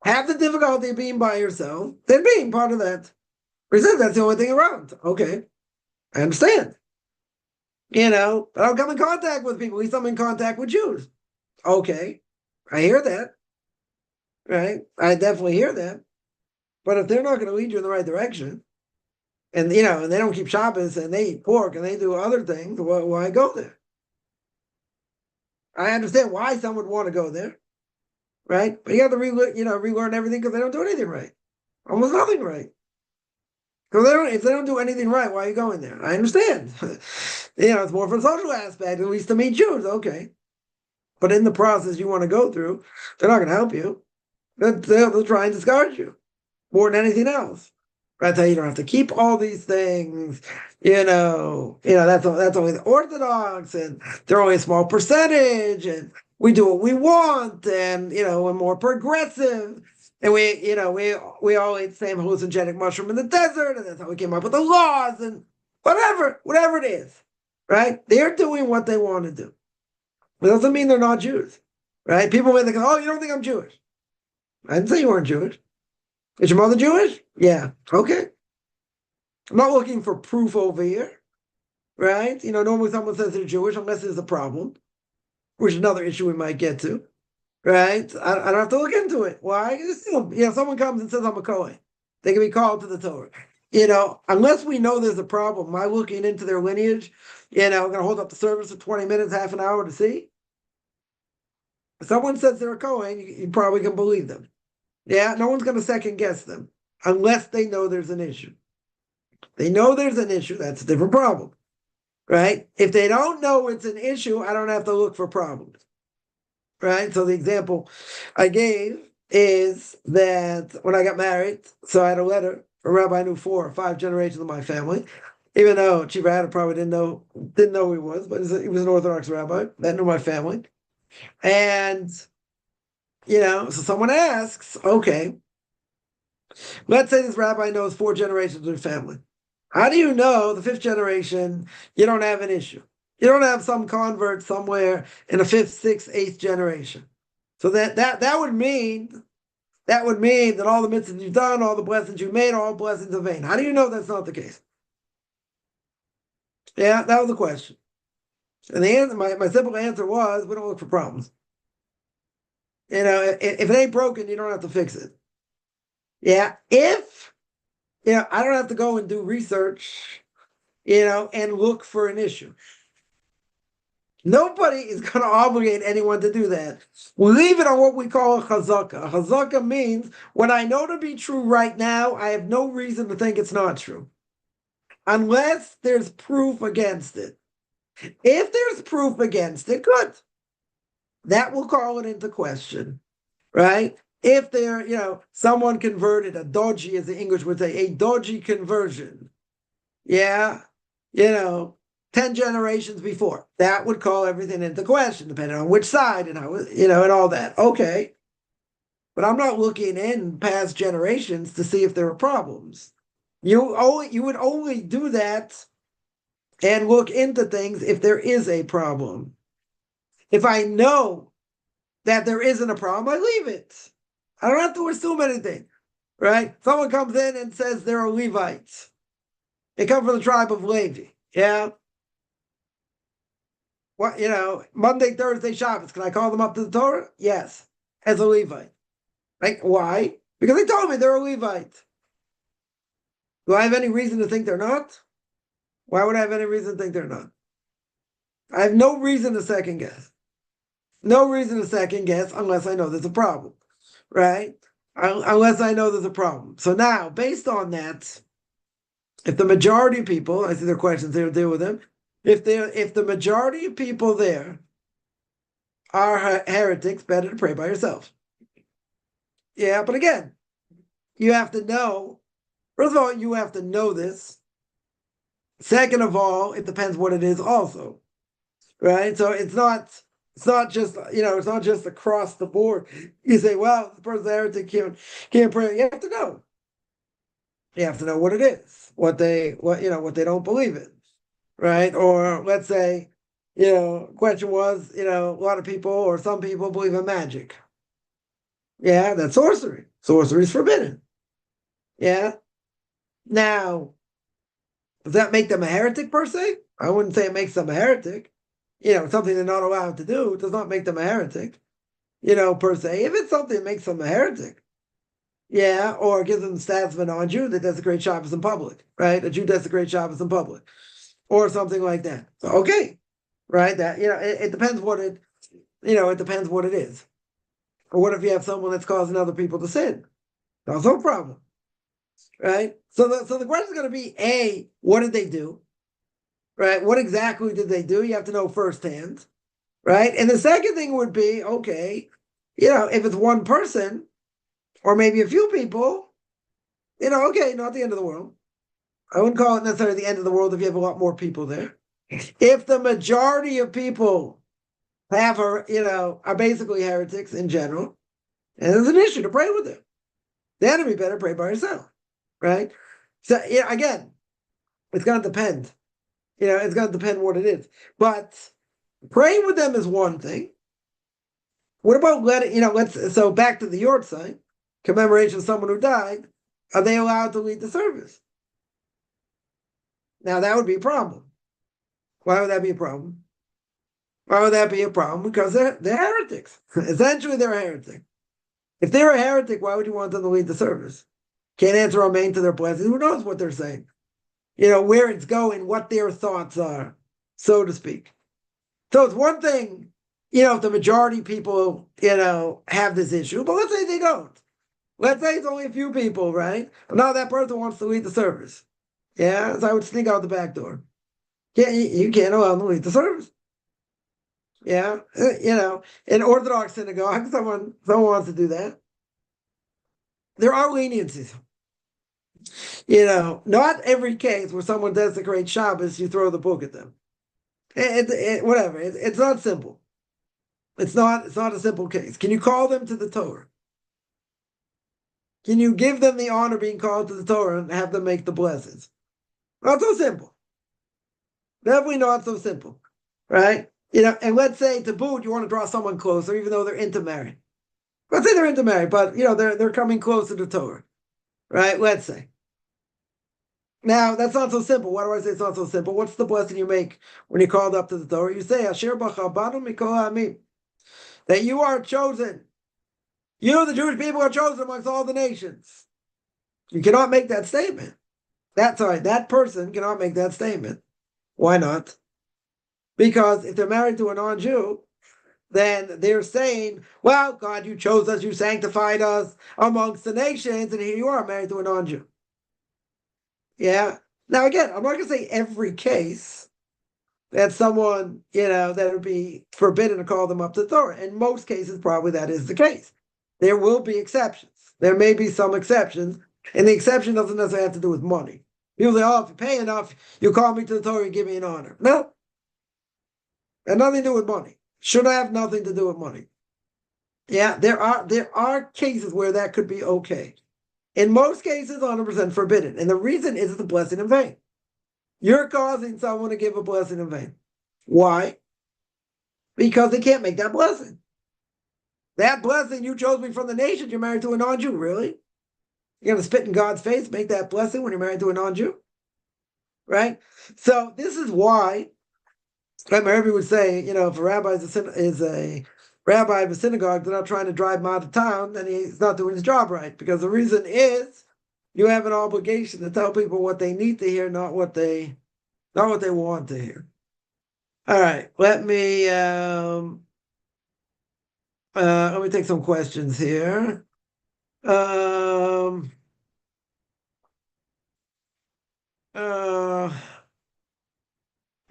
have the difficulty of being by yourself, than being part of that. He says that's the only thing around. Okay. I understand. But I don't come in contact with people. At least I'm in contact with Jews. Okay. I hear that. Right? I definitely hear that. But if they're not going to lead you in the right direction, and and they don't keep Shabbos and they eat pork and they do other things, why go there? I understand why some would want to go there, right? But you have to relearn everything because they don't do anything right, almost nothing right. Because if they don't do anything right, why are you going there? I understand. It's more for the social aspect, at least to meet Jews, okay. But in the process you want to go through, they're not going to help you. They'll try and discourage you more than anything else. Right? So you don't have to keep all these things. That's only the Orthodox, and they're only a small percentage, and we do what we want, and we're more progressive. And we all ate the same hallucinogenic mushroom in the desert, and that's how we came up with the laws and whatever it is, right? They're doing what they want to do. It doesn't mean they're not Jews, right? People may think, oh, you don't think I'm Jewish? I didn't say you weren't Jewish. Is your mother Jewish? Yeah. Okay. I'm not looking for proof over here, right? Normally someone says they're Jewish unless there's a problem, which is another issue we might get to. Right? I don't have to look into it. Why? If someone comes and says I'm a Kohen, they can be called to the Torah. Unless we know there's a problem, am I looking into their lineage? I'm going to hold up the service for 20 minutes, half an hour to see. If someone says they're a Kohen, you probably can believe them. Yeah, no one's going to second guess them unless they know there's an issue. They know there's an issue, that's a different problem. Right? If they don't know it's an issue, I don't have to look for problems. Right? So the example I gave is that when I got married, so I had a letter, a rabbi knew 4 or 5 generations of my family, even though Chief Ada probably didn't know who he was, but he was an Orthodox rabbi that knew my family. And, so someone asks, okay, let's say this rabbi knows 4 generations of the family. How do you know the 5th generation, you don't have an issue? You don't have some convert somewhere in the 5th, 6th, 8th generation. So that would mean that all the mitzvahs you've done, all the blessings you made, are all blessings in vain. How do you know that's not the case? Yeah, that was the question. And the answer, my simple answer was, we don't look for problems. If it ain't broken, you don't have to fix it. Yeah, if I don't have to go and do research, and look for an issue. Nobody is going to obligate anyone to do that. We'll leave it on what we call a chazaka. A chazaka means what I know to be true right now, I have no reason to think it's not true. Unless there's proof against it. If there's proof against it, good. That will call it into question, right? If someone converted, a dodgy, as the English would say, a dodgy conversion. Yeah, 10 generations before, that would call everything into question, depending on which side and how, and all that. Okay. But I'm not looking in past generations to see if there are problems. You would only do that and look into things if there is a problem. If I know that there isn't a problem, I leave it. I don't have to assume anything, right? Someone comes in and says they're a Levites. They come from the tribe of Levi. Yeah. What, Monday, Thursday, Shabbos, can I call them up to the Torah? Yes, as a Levite. Right? Why? Because they told me they're a Levite. Do I have any reason to think they're not? Why would I have any reason to think they're not? I have no reason to second guess. No reason to second guess unless I know there's a problem, right? Unless I know there's a problem. So now, based on that, if the majority of people, I see their questions there, deal with them. If the majority of people there are heretics, better to pray by yourself. Yeah, but again, you have to know. First of all, you have to know this. Second of all, it depends what it is also, right? So it's not just it's not just across the board. You say, well, the person's a heretic can't pray. You have to know. You have to know what it is, what they don't believe in. Right? Or let's say, question was, a lot of people or some people believe in magic. Yeah, that's sorcery. Sorcery is forbidden. Yeah. Now, does that make them a heretic per se? I wouldn't say it makes them a heretic. Something they're not allowed to do does not make them a heretic, per se. If it's something that makes them a heretic, yeah, or gives them the status of a non-Jew that desecrates Shabbos in public, right? A Jew desecrates Shabbos in public. Or something like that. So, okay, right? That it depends what it depends what it is. Or what if you have someone that's causing other people to sin? That's no problem, right? So the question is going to be: A, what did they do? Right? What exactly did they do? You have to know firsthand, right? And the second thing would be, okay, if it's one person or maybe a few people, Okay, not the end of the world. I wouldn't call it necessarily the end of the world if you have a lot more people there. If the majority of people are basically heretics in general, and there's an issue to pray with them, then it'd be better pray by yourself, right? So, again, it's going to depend. It's going to depend what it is. But praying with them is one thing. What about so back to the Yortzeit, commemoration of someone who died, are they allowed to lead the service? Now, that would be a problem. Why would that be a problem? Why would that be a problem? Because they're heretics. Essentially, they're a heretic. If they're a heretic, why would you want them to lead the service? Can't answer amen to their blessings. Who knows what they're saying? Where it's going, what their thoughts are, so to speak. So it's one thing, if the majority of people, have this issue, but let's say they don't. Let's say it's only a few people, right? But now that person wants to lead the service. Yeah, so I would sneak out the back door. You can't allow them to lead the service. Yeah, in Orthodox synagogue, someone wants to do that. There are leniencies. Not every case where someone desecrates Shabbos, you throw the book at them. Whatever. It's not simple. It's not a simple case. Can you call them to the Torah? Can you give them the honor of being called to the Torah and have them make the blessings? Not so simple. Definitely not so simple, right? And let's say to boot, you want to draw someone closer, even though they're intermarried. Let's say they're intermarried, but they're coming closer to Torah, right? Let's say. Now that's not so simple. Why do I say it's not so simple? What's the blessing you make when you're called up to the Torah? You say, "Asher b'chabanu mikol ha'amim," that you are chosen. The Jewish people, are chosen amongst all the nations. You cannot make that statement. That person cannot make that statement. Why not? Because if they're married to a non-Jew, then they're saying, well, God, you chose us, you sanctified us amongst the nations, and here you are married to a non-Jew. Yeah. Now, again, I'm not going to say every case that someone, that would be forbidden to call them up to the Torah. In most cases, probably that is the case. There will be exceptions. There may be some exceptions, and the exception doesn't necessarily have to do with money. People say, oh, if you pay enough, you call me to the Torah and give me an honor. No. It has nothing to do with money. Should have nothing to do with money. Yeah, there are cases where that could be okay. In most cases, 100% forbidden. And the reason is the blessing in vain. You're causing someone to give a blessing in vain. Why? Because they can't make that blessing. That blessing, you chose me from the nation, you're married to a non-Jew, really? You're going to spit in God's face, make that blessing when you're married to a non-Jew? Right? So this is why, like my Rabbi would say, if a rabbi is a rabbi of a synagogue, they're not trying to drive him out of town, then he's not doing his job right. Because the reason is you have an obligation to tell people what they need to hear, not what they want to hear. All right, let me take some questions here.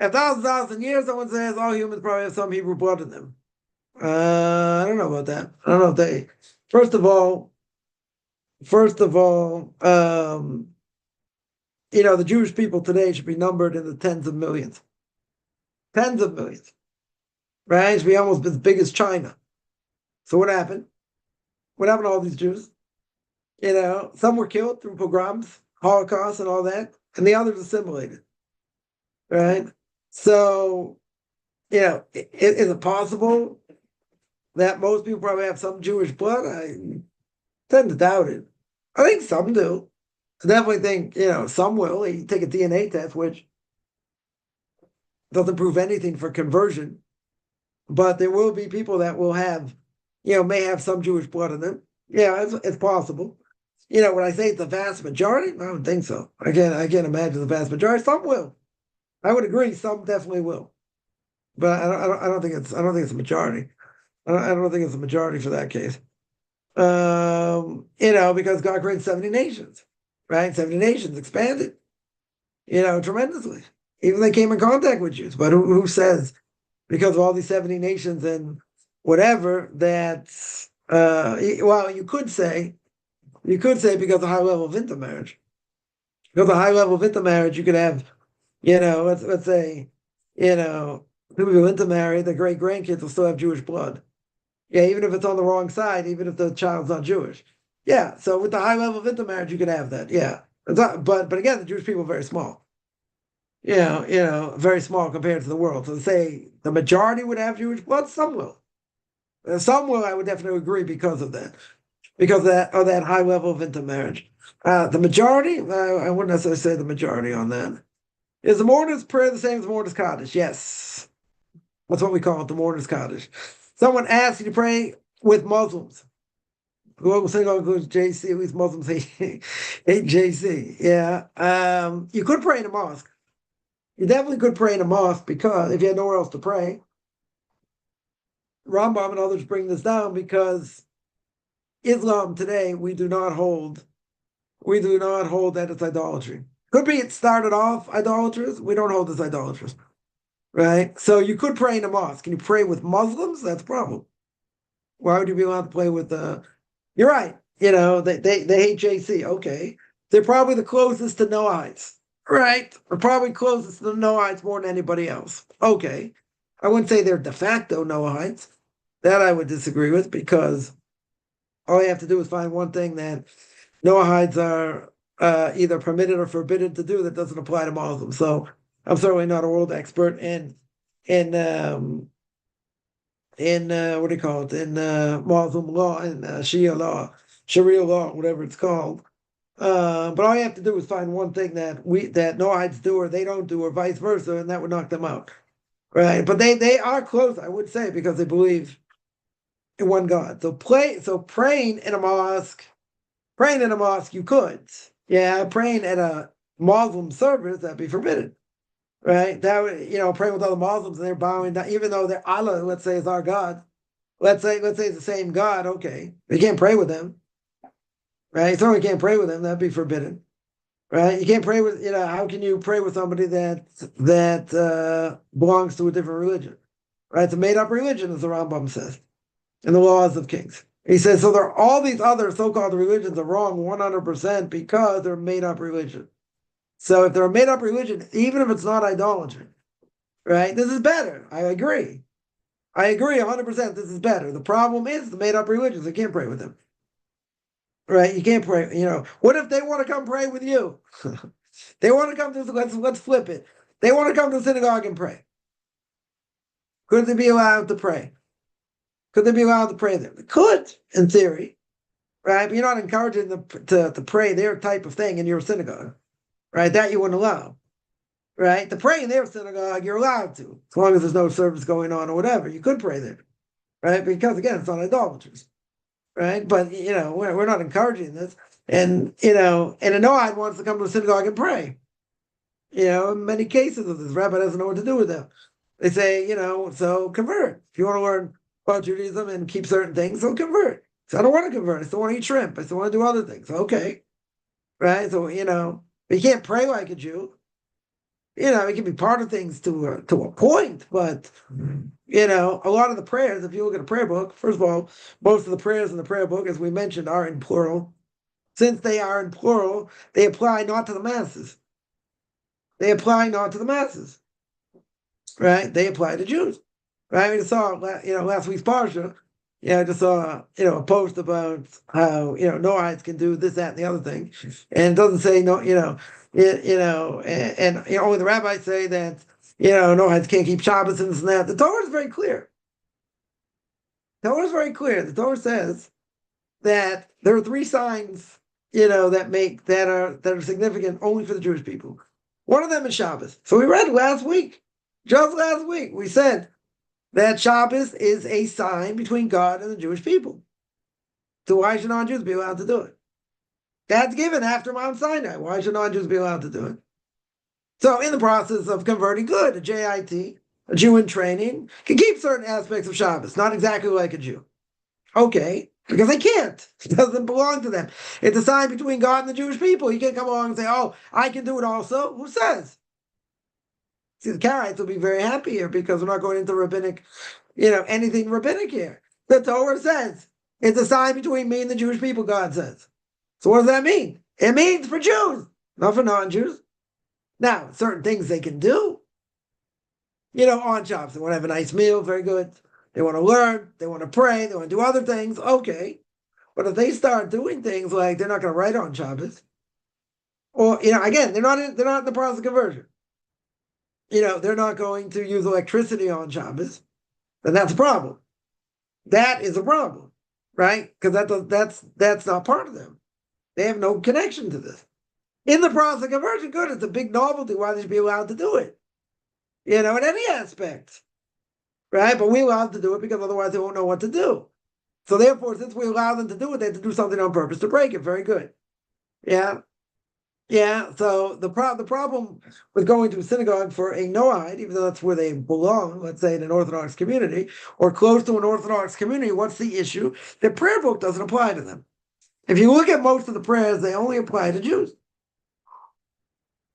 After thousands of years, someone says all humans probably have some Hebrew blood in them. I don't know about that. I don't know if they. First of all, the Jewish people today should be numbered in the tens of millions. Tens of millions. Right? It should be almost as big as China. So what happened? What happened to all these Jews? Some were killed through pogroms, Holocaust, and all that, and the others assimilated. Right? So, is it possible that most people probably have some Jewish blood? I tend to doubt it. I think some do. I definitely think, some will. You take a DNA test, which doesn't prove anything for conversion, but there will be people that will have, may have some Jewish blood in them. Yeah, it's possible. When I say it's the vast majority, I don't think so. I can't imagine the vast majority. Some will. I would agree. Some definitely will, but I don't think it's a majority. I don't think it's a majority for that case. Because God created 70 nations, right? 70 nations expanded, tremendously. Even they came in contact with Jews. But who says because of all these 70 nations and whatever that? Well, you could say You could say because of high level of intermarriage. Because of high level of intermarriage, you could have, let's say, people who intermarry, the great grandkids will still have Jewish blood. Yeah, even if it's on the wrong side, even if the child's not Jewish. Yeah, so with the high level of intermarriage, you could have that. Yeah, but again, the Jewish people are very small. Very small compared to the world. So to say the majority would have Jewish blood, some will. Some will, I would definitely agree because of that, because of that high level of intermarriage. The majority, I wouldn't necessarily say the majority on that. Is the mourner's prayer the same as the mourner's Kaddish? Yes. That's what we call it, the mourner's Kaddish. Someone asks you to pray with Muslims. Global synagogue includes JC, at least Muslims hate JC. Yeah. You could pray in a mosque. You definitely could pray in a mosque because if you had nowhere else to pray, Rambam and others bring this down because Islam today, we do not hold that it's idolatry. Could be it started off idolatrous. We don't hold this idolatrous. Right? So you could pray in a mosque. Can you pray with Muslims? That's a problem. Why would you be allowed to play with You're right. They hate JC. Okay. They're probably the closest to Noahites. Right. They're probably closest to the Noahites more than anybody else. Okay. I wouldn't say they're de facto Noahites. That I would disagree with because all you have to do is find one thing that Noahites are either permitted or forbidden to do that doesn't apply to Muslims. So I'm certainly not a world expert in what do you call it, in Muslim law, in Shia law, Sharia law, whatever it's called. But all you have to do is find one thing that Noahites do or they don't do, or vice versa, and that would knock them out, right? But they are close, I would say, because they believe in one God. So praying in a mosque, you could, yeah. Praying at a Muslim service, that'd be forbidden. Right? That would, praying with other Muslims and they're bowing down, even though they're Allah, let's say, is our God. Let's say it's the same God. Okay, you can't pray with them, right? You certainly can't pray with them. That'd be forbidden, right? You can't pray with, how can you pray with somebody that belongs to a different religion, right? It's a made-up religion, as the Rambam says, in the Laws of Kings. He says so. All these other so-called religions are wrong 100% because they're made-up religion. So if they're a made-up religion, even if it's not idolatry, right, this is better. I agree 100%. This is better. The problem is the made-up religions. You can't pray with them, right? You can't pray. What if they want to come pray with you? They want to come to, let's flip it. They want to come to the synagogue and pray. Could they be allowed to pray? Could they be allowed to pray there? They could, in theory, right? But you're not encouraging them to pray their type of thing in your synagogue. Right, that you wouldn't allow. Right, to pray in their synagogue, you're allowed to, as long as there's no service going on or whatever. You could pray there, right? Because again, it's not idolaters, right? But we're not encouraging this, and a Noahide wants to come to a synagogue and pray. In many cases, this rabbi doesn't know what to do with them. They say, so convert. If you want to learn about Judaism and keep certain things, so convert. So I don't want to convert. I still want to eat shrimp. I still want to do other things. Okay, right? So but you can't pray like a Jew. It can be part of things to a point, but a lot of the prayers, if you look at a prayer book, first of all, most of the prayers in the prayer book, as we mentioned, are in plural. Since they are in plural, they apply not to the masses. Right? They apply to Jews. Right? We just saw, last week's parsha. I just saw, a post about how, Noahites can do this, that, and the other thing. And it doesn't say, no, and only the rabbis say that, Noahites can't keep Shabbos and this and that. The Torah is very clear. The Torah says that there are 3 signs, that are significant only for the Jewish people. One of them is Shabbos. So we read just last week, we said that Shabbos is a sign between God and the Jewish people. So why should non-Jews be allowed to do it? That's given after Mount Sinai. Why should non-Jews be allowed to do it? So in the process of converting, good, a JIT, a Jew in training, can keep certain aspects of Shabbos, not exactly like a Jew. Okay, because they can't. It doesn't belong to them. It's a sign between God and the Jewish people. You can't come along and say, oh, I can do it also. Who says? See, the Karaites will be very happy here because we're not going into rabbinic, anything rabbinic here. The Torah says it's a sign between me and the Jewish people, God says. So what does that mean? It means for Jews, not for non-Jews. Now, certain things they can do, on Shabbos. They want to have a nice meal, very good. They want to learn, they want to pray, they want to do other things, okay. But if they start doing things like they're not going to write on Shabbos, or again, they're not in the process of conversion. They're not going to use electricity on Shabbos, then that's a problem. That is a problem, right? Because that's not part of them. They have no connection to this. In the process of conversion, good. It's a big novelty. Why they should be allowed to do it? In any aspect, right? But we allow them to do it because otherwise they won't know what to do. So therefore, since we allow them to do it, they have to do something on purpose to break it. Very good. Yeah. Yeah, so the problem with going to a synagogue for a Noahide, even though that's where they belong, let's say in an Orthodox community, or close to an Orthodox community, what's the issue? The prayer book doesn't apply to them. If you look at most of the prayers, they only apply to Jews.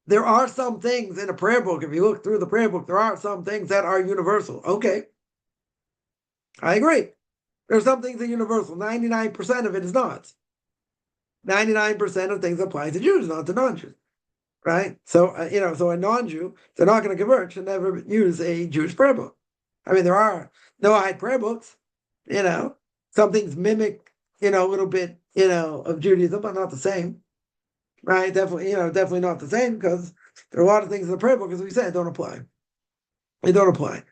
There are some things in a prayer book, if you look through the prayer book, there are some things that are universal. Okay, I agree. There are some things that are universal. 99% of it is not. 99% of things apply to Jews, not to non-Jews, right? So, so a non-Jew, they're not going to convert, should never use a Jewish prayer book. I mean, there are Noahide prayer books, some things mimic, a little bit, of Judaism, but not the same, right? Definitely not the same, because there are a lot of things in the prayer book, as we said, don't apply. They don't apply.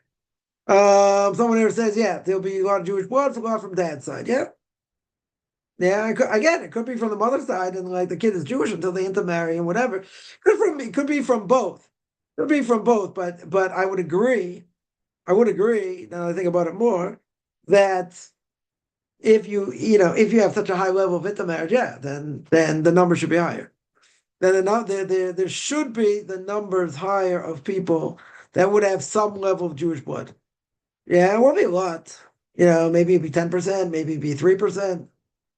Someone here says, yeah, there'll be a lot of Jewish blood, a lot from dad's side, yeah. Yeah, it could be from the mother's side, and the kid is Jewish until they intermarry and whatever. Could be from both. Could be from both, but I would agree. Now that I think about it more, that if you have such a high level of intermarriage, yeah, then the number should be higher. Then there should be the numbers higher of people that would have some level of Jewish blood. Yeah, it won't be a lot. Maybe it'd be 10%, maybe it'd be 3%.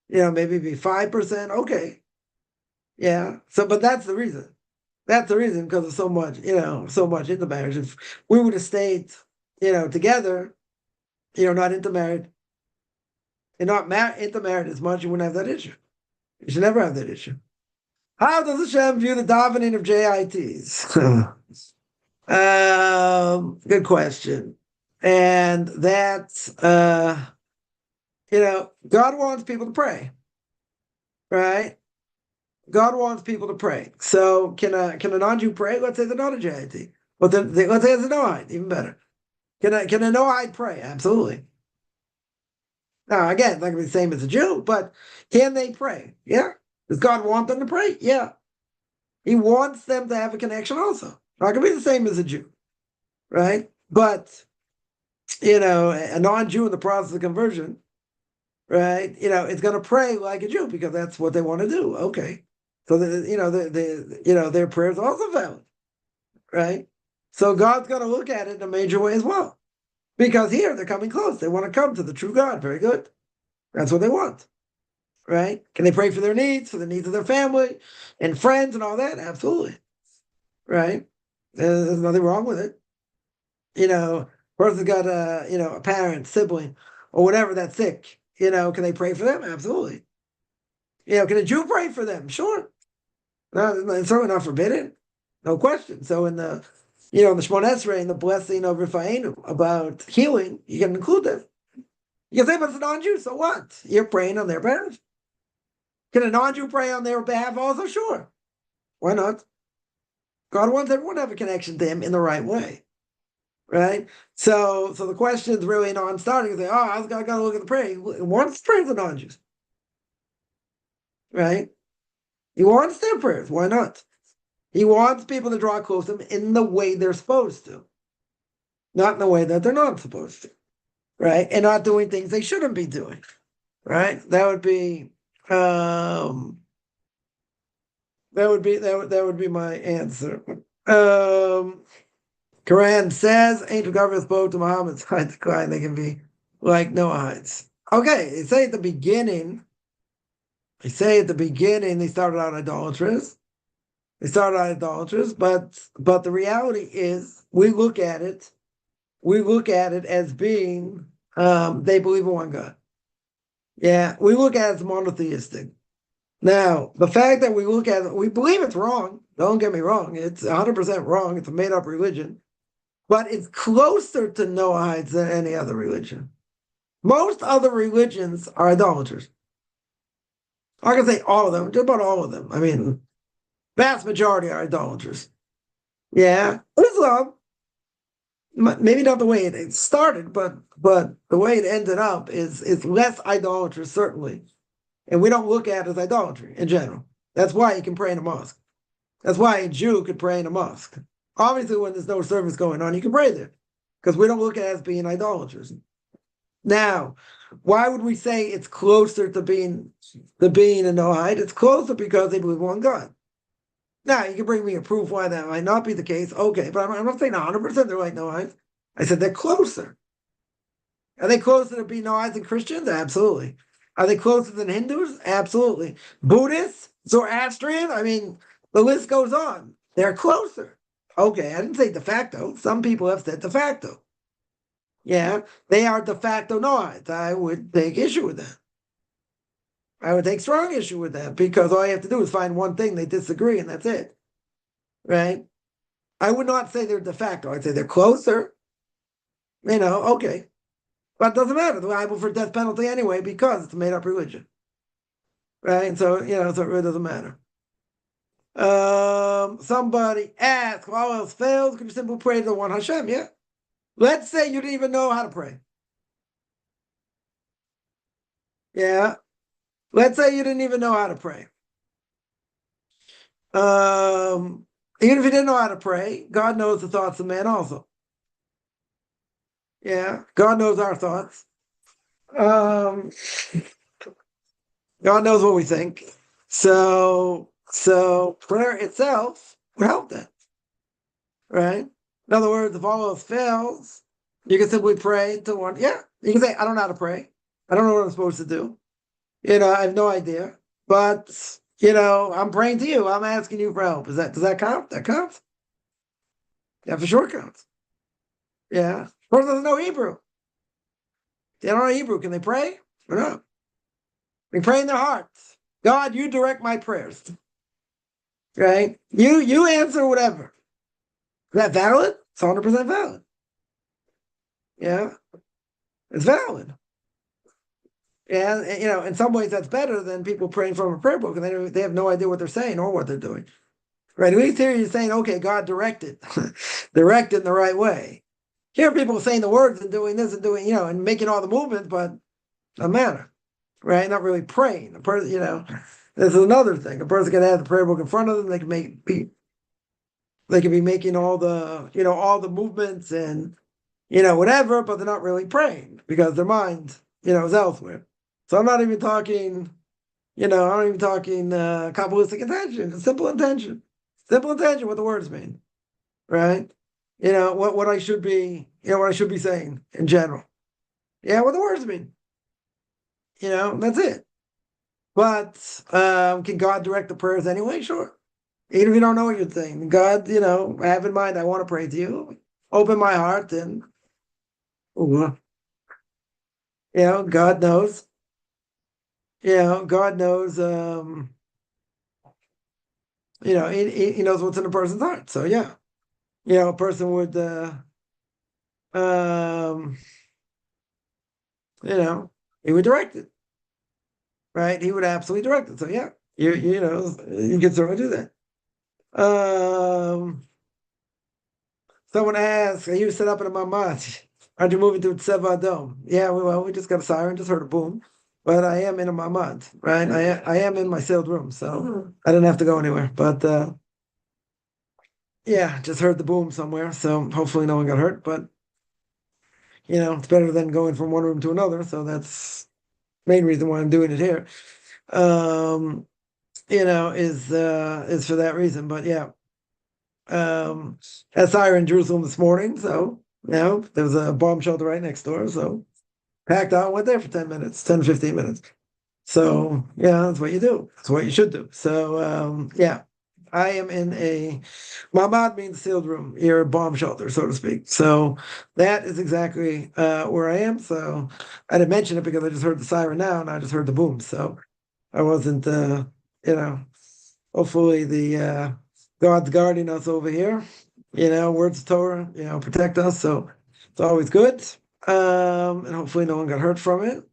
Maybe be 5%. Okay. Yeah. So, but that's the reason. That's the reason, because of so much intermarriage. If we would have stayed, together, not intermarried, and not intermarried as much, you wouldn't have that issue. You should never have that issue. How does Hashem view the davening of JITs? Good question. And that's, God wants people to pray, right? God wants people to pray. So can a non-Jew pray? Let's say they're not a JIT. But let's say it's a Noahide, even better. Can a Noahide pray? Absolutely. Now, again, it's not going to be the same as a Jew, but can they pray? Yeah. Does God want them to pray? Yeah. He wants them to have a connection also. Not going to be the same as a Jew, right? But, a non-Jew in the process of conversion, right? It's going to pray like a Jew because that's what they want to do. Okay. So, their prayers are also valid, right? So God's going to look at it in a major way as well. Because here they're coming close. They want to come to the true God. Very good. That's what they want, right? Can they pray for their needs, for the needs of their family and friends and all that? Absolutely, right? There's nothing wrong with it. Person's got a parent, sibling, or whatever that's sick. Can they pray for them? Absolutely. Can a Jew pray for them? Sure. No, it's certainly not forbidden. No question. So in the the Shmon Esrei and the blessing of Rifa'enu about healing, you can include them. You can say, but it's a non-Jew, so what? You're praying on their behalf. Can a non-Jew pray on their behalf also? Sure. Why not? God wants everyone to have a connection to him in the right way. Right? So the question is really non-starting. You say, I got to look at the prayer. He wants to pray for non-Jews. Right? He wants their prayers. Why not? He wants people to draw close to him in the way they're supposed to, not in the way that they're not supposed to, right? And not doing things they shouldn't be doing, right? That would be my answer. Quran says angel Gabriel spoke to Muhammad's side decline. They can be like Noahides. Okay, they say at the beginning they started out idolatrous. But the reality is we look at it as being they believe in one God. Yeah, we look at it as monotheistic. Now, the fact that we look at it, we believe it's wrong. Don't get me wrong. It's 100% wrong. It's a made up religion, but it's closer to Noahides than any other religion. Most other religions are idolaters. I can say all of them, just about all of them. I mean, vast majority are idolaters. Yeah, Islam, maybe not the way it started, but the way it ended up is less idolatrous, certainly. And we don't look at it as idolatry in general. That's why you can pray in a mosque. That's why a Jew could pray in a mosque. Obviously, when there's no service going on, you can pray there because we don't look at it as being idolaters. Now, why would we say it's closer to being a Noahide? It's closer because they believe one God. Now, you can bring me a proof why that might not be the case. Okay, but I'm not saying 100% they're like Noahides. I said they're closer. Are they closer to being Noahides than Christians? Absolutely. Are they closer than Hindus? Absolutely. Buddhists, Zoroastrian, I mean, the list goes on. They're closer. Okay, I didn't say de facto. Some people have said de facto. Yeah, they are de facto Noahides. I would take issue with that. I would take strong issue with that because all you have to do is find one thing they disagree and that's it. Right? I would not say they're de facto. I'd say they're closer. Okay. But it doesn't matter. They're liable for death penalty anyway because it's a made up religion. Right? And so, so it really doesn't matter. Somebody asked, all else fails, could you simply pray to the one Hashem? Yeah. Let's say you didn't even know how to pray. Yeah. Let's say you didn't even know how to pray. Even if you didn't know how to pray, God knows the thoughts of man also. Yeah, God knows our thoughts. God knows what we think. So prayer itself would help that. Right? In other words, if all else fails, you can simply pray to one. Yeah, you can say, I don't know how to pray. I don't know what I'm supposed to do. I have no idea. But, I'm praying to you. I'm asking you for help. Does that count? That counts? Yeah, for sure counts. Yeah. Person doesn't know Hebrew. They don't know Hebrew. Can they pray? Or not? They pray in their hearts. God, you direct my prayers. Right? You answer whatever. Is that valid? It's 100% valid. Yeah. It's valid. And in some ways that's better than people praying from a prayer book and they have no idea what they're saying or what they're doing. Right? At least here you're saying, okay, God directed. Directed in the right way. Here people saying the words and doing this and doing, and making all the movements, but doesn't matter. Right? Not really praying. A person, this is another thing. A person can have the prayer book in front of them, they can be making all the movements and whatever, but they're not really praying because their mind, is elsewhere. So I'm not even talking, I'm not even talking Kabbalistic intention. It's simple intention. Simple intention, what the words mean. Right? What I should be, what I should be saying in general. Yeah, what the words mean. That's it. But can God direct the prayers anyway? Sure. Even if you don't know what you're saying. God, I have in mind, I want to pray to you. Open my heart and, God knows. God knows, he knows what's in a person's heart. So, yeah. A person would, he would direct it. Right? He would absolutely direct it. So, yeah, you can certainly do that. Someone asked, are you set up in a mamad? Aren't you moving to Tseva Dome? Yeah, we just got a siren, just heard a boom. But I am in a mamad, right? I am in my sealed room, so I didn't have to go anywhere. But yeah, just heard the boom somewhere, so hopefully no one got hurt. But it's better than going from one room to another, so that's the main reason why I'm doing it here. Is for that reason. But yeah. Had siren in Jerusalem this morning, so there was a bomb shelter right next door, so packed out, went there for 10 minutes, 10, 15 minutes. So yeah, that's what you do. That's what you should do. So yeah, I am in a mamad means sealed room, your bomb shelter, so to speak. So that is exactly where I am. So I didn't mention it because I just heard the siren now and I just heard the boom. So I wasn't hopefully the God's guarding us over here. Words of Torah, protect us. So it's always good. And hopefully no one got hurt from it.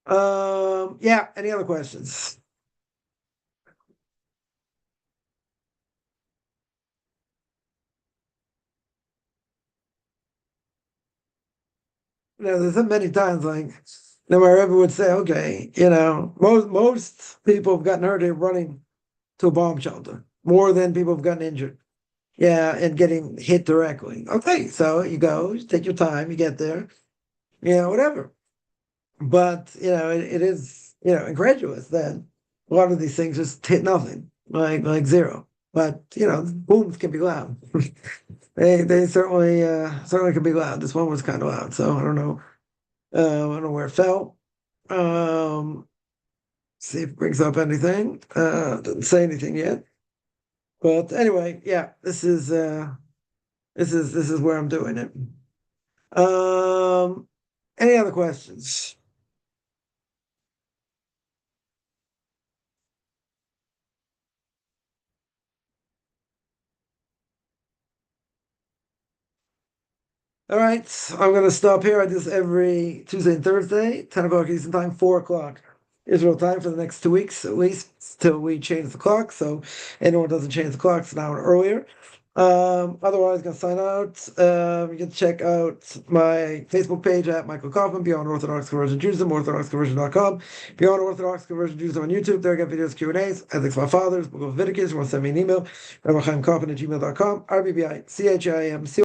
Yeah, any other questions? There's so many times like my Rebbe would say, okay, most people have gotten hurt in running to a bomb shelter more than people have gotten injured. Yeah, and getting hit directly. Okay, so you go, you take your time, you get there, whatever. But it is incredulous that a lot of these things just hit nothing, like zero. But booms can be loud. They certainly can be loud. This one was kind of loud, so I don't know. I don't know where it fell. Um, See if it brings up anything. Didn't say anything yet. But anyway, yeah, this is where I'm doing it. Um, any other questions? All right, I'm going to stop here. I do this every Tuesday and Thursday, 10 o'clock Eastern Time, 4 o'clock Israel time for the next 2 weeks, at least, till we change the clock. So anyone doesn't change the clock, it's an hour earlier. Otherwise, going to sign out. You can check out my Facebook page at Michael Kaufman, Beyond Orthodox Conversion Judaism, orthodoxconversion.com. Beyond Orthodox Conversion Judaism on YouTube. There I get videos, Q&As, ethics my fathers, book of Leviticus. You want to send me an email, rabbichaimkaufman@gmail.com, RBBICHIM